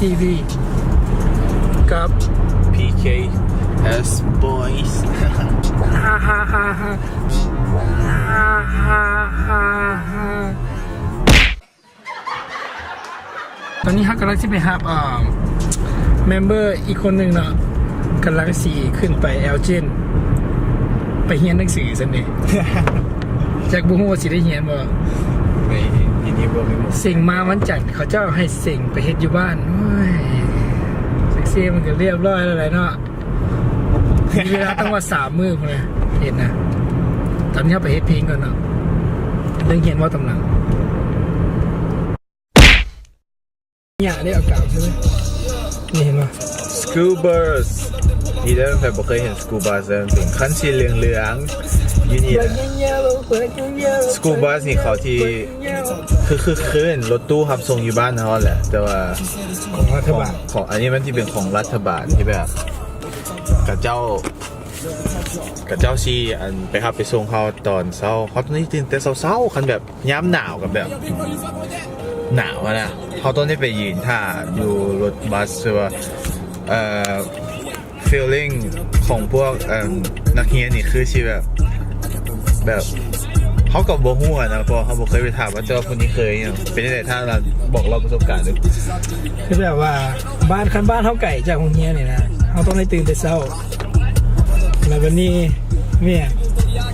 TV กับ PKS Boys ฮ่าฮ่าฮ่าฮ่าฮ่าฮ่าฮ่าฮ่าตอนนี้ฮักกำลังที่ไปฮับเมมเบอร์อีกคนหนึ่งเนาะกำลังสีขึ้นไปเอลเจนไปเฮียนหนังสือสันนี่ จากบุ้งว่าสิได้เฮียนบ่ไม่ยินดีบ่ไม่หมดเสิ่งมาวันจันทร์เขาเจ้าให้เสิ่งไปเฮ็ดอยู่บ้านโอ้ยเซ็กซี่มันก็เรียบร้อยแล้วไรเนาะมีเวลาต้องว่า3 มื้อพุ่นนะเห็นนะตอนนี้ไปเฮ็ดเพลงก่อนเนาะเรื่องเฮียนว่าตำหนังเนี่ยได้เอากล่าวใช่ไหมนี่เห็นป่ะ School Bus นี่ได้แต่บ่เคยเห็น School Bus เลยเป็นคันสีเหลืองๆอยู่นี่แหละ School Bus นี่เขาที่คือเห็นรถตู้ขับส่งอยู่บ้านเขาแหละแต่ว่าของรัฐบาลของอันนี้มันที่เป็นของรัฐบาลที่แบบกับเจ้าชีอันไปขับไปส่งเขาตอนเช้าเขาตอนนี้ตื่นแต่เช้าคันแบบย้ำหนาวกับแบบหนาวนะเขาต้องได้ไปยืนท่าอยู่รถบัสใช่ป่ะfeeling ของพวกนักเรียนนี่คือชีแบบเขากับโบหัวนะเพราะเขาบอกเคยไปถามว่าเจ้าคนนี้เคยเป็นยังไงถ้าเราบอกเราประสบการณ์ดูคือแบบว่าบ้านเขาไก่จากโรงเรียนเนี่ยนะเขาต้องได้ตื่นแต่เช้าแล้ววันนี้เนี่ย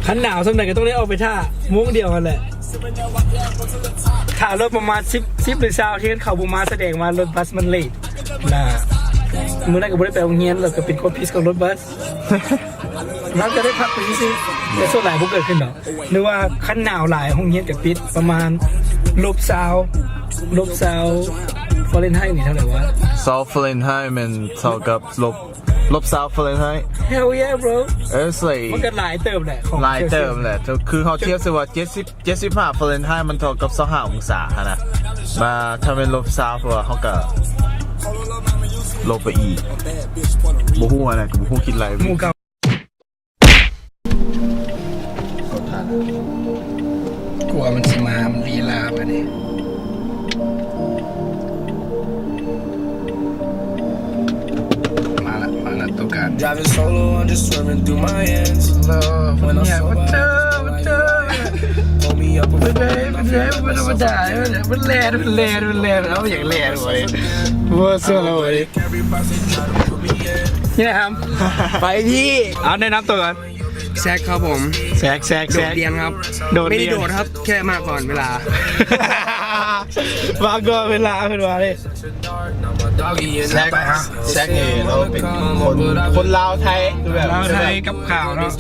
คันหนาวสักหน่อยก็ต้องได้ออกไปท่ามุ้งเดียวกันแหละข่าวรถประมาณ10 หรือ20ที่เขาบูมาแสดงมารถบัสมันเลทนะเมื่อนั้นก็ไม่ได้ไปโรงเรียนเราก็เป็นคนพิสกับรถบัสเราจะได้พักไปซิแต่ส่วนหลายพวกเกิดขึ้นเนาะนึกว่าคันหนาวหลายโรงเรียนกับปิดประมาณๆฟอเรนไฮต์นี่เท่าไหร่วะฟอเรนไฮต์มันเท่ากับลบฟอเรนไฮต์ Hell yeah bro มันก็หลายเติมแหละหลายเติมแหละคือเขาเทียบสิว่า75ฟอเรนไฮต์มันเท่ากับ25องศานะมาถ้าเป็นลบเพราะว่าเขาก็ลบไปอีกบ่ฮู้อะไรก็บ่ฮู้คิดอะไรหมู่เก่าลัวมันสิมามันลีลาไปนี่มาละตัวการ Driving solo I'm just swerving through my hands เนี่ยมันเจอPull me up มันได้มันแลเอาอย่างแลเลยวัวเสื้อเราเลยนี่นะครับไปที่เอาแนะนำตัวก่อนแซกครับผมแซกโดดเรียนครับไม่ได้โดดครับแค่มาก่อนเวลามาก่อนเวลาเป็นว่าเลยแซกนี่เราเป็นคนลาวไทยคือแบบลาวไทยกับข่าวเนาะ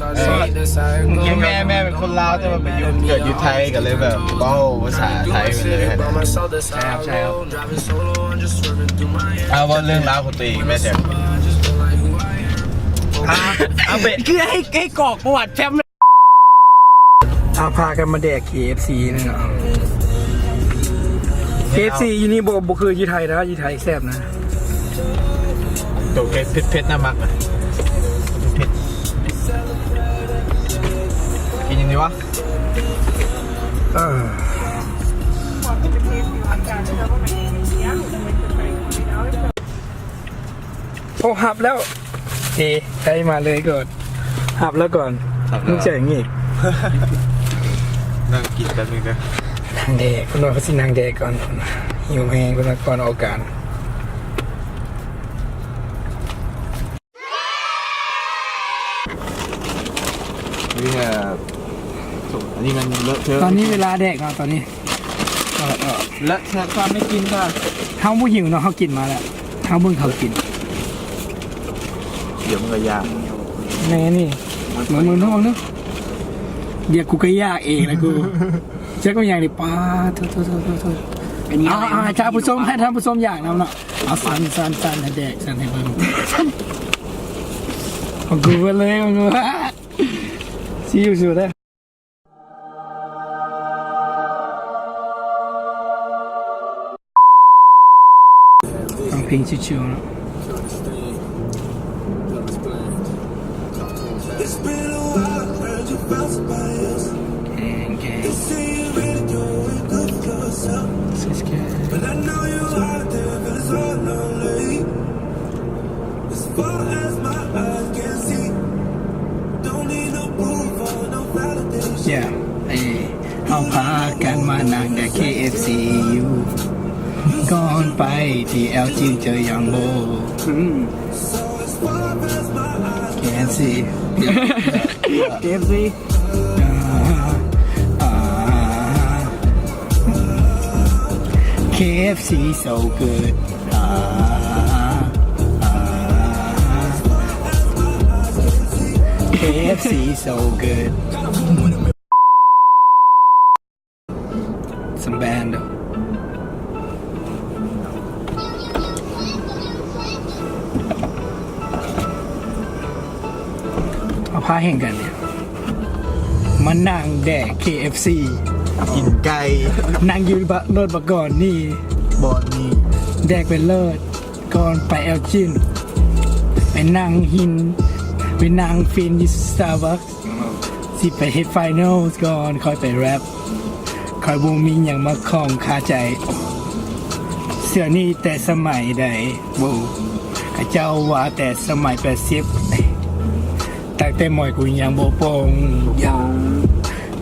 แม่เป็นคนลาวแต่ว่าไปเกิดอยู่ไทยกันเลยแบบเว้าภาษาไทยไปเลยใช่ครับว่าเรื่องราวของตัวเองแม่แซกเอาเบ็ดคือให้กรอกประวัติแฟมพากันมาแดก KFC นี่เนาะ KFC ยี่นี่บ่คือยี่ไทยนะยี่ไทยแซ่บนะตัวเผ็ดน้ำมักนะเผ็ดกินยังไงวะโอ้หับแล้วใครมาเลยก่อนหับแล้วก่อนมึงเจ๋งอีกนั่งกินกันนี่ก็นางเด็กคนนอนเขาสินางเด็กก่อนหิวแห้งคนนอนก่อนออกการนี่ฮะอันนี้มันเลอะเทอะตอนนี้เวลาแดกเนาะตอนนี้และแค่ความไม่กินค่ะเขาไม่หิวเนาะเขากินมาแล้วเขาเพิ่งเขากินเดี๋ยวมันก็ยากแม่นี่มึงท้องนึกเดี๋ยวกูก็ยากเองนะกูเจ๊ก็อย่างนี้ป้าโทษให้ท่านผู้ชมอยากนะเนาะเอาสันให้แดกสันให้เบิ่งของกูไปเลยของกูซีอิ๊วสุดเลยฟังเพลงชิวๆเนาะ กันมานานแต่ KFC อยู่ก่อนไปที่แอลจีนเจอยังโบ KFC KFC KFC so good KFC so good some band เอาผ้าแห่งกันเนี่ยมันนั่งแดก KFC กินไก่ นั่งยืนรถมาก่อนนี่ บอนนี่ แดกเป็นเลิศก่อนไปแอลจินไปนั่งหินไปนั่งฟินที่สตาร์บัคสิไปเฮดไฟนอลก่อนค่อยไปแรปค่อยบูมีอย่างมาคล้องคาใจ เสื้อนี่แต่สมัยใดบูข้าเจ้าว่าแต่สมัย80แต่หมอยกูยังโบปง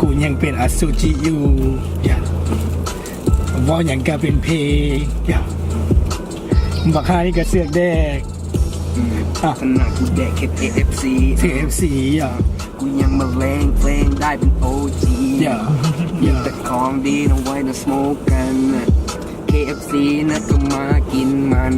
กูยังเป็นอสุจิอยู่ว่าอย่างก็เป็นเพลงบักฮานี่ก็เสือกแดก ขนาดกูแดก KFC KFC กูยังมาแรงเพลงได้เป็น OG แต่ของดีต้องไว้นะสโมกกัน KFC นะก็มากินมัน